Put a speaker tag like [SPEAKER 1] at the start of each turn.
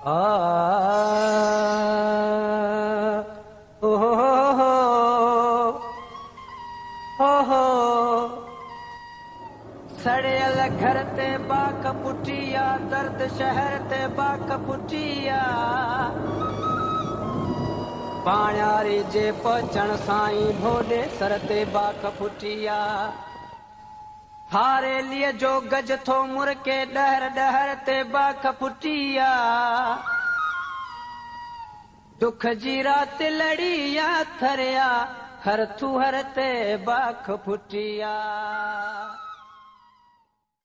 [SPEAKER 1] आ ओ हो सड़ियल घर ते बाक पुटिया दर्द शहर ते बाक पुटिया पाण्यारी जे पहुचण साईं भोले सर ते बाक पुटिया हारे लिए जो गज थो मुरके डहर डहर ते बाक पुटिया दुख जी रात लड़िया थरिया हर थू हर ते बाक पुटिया।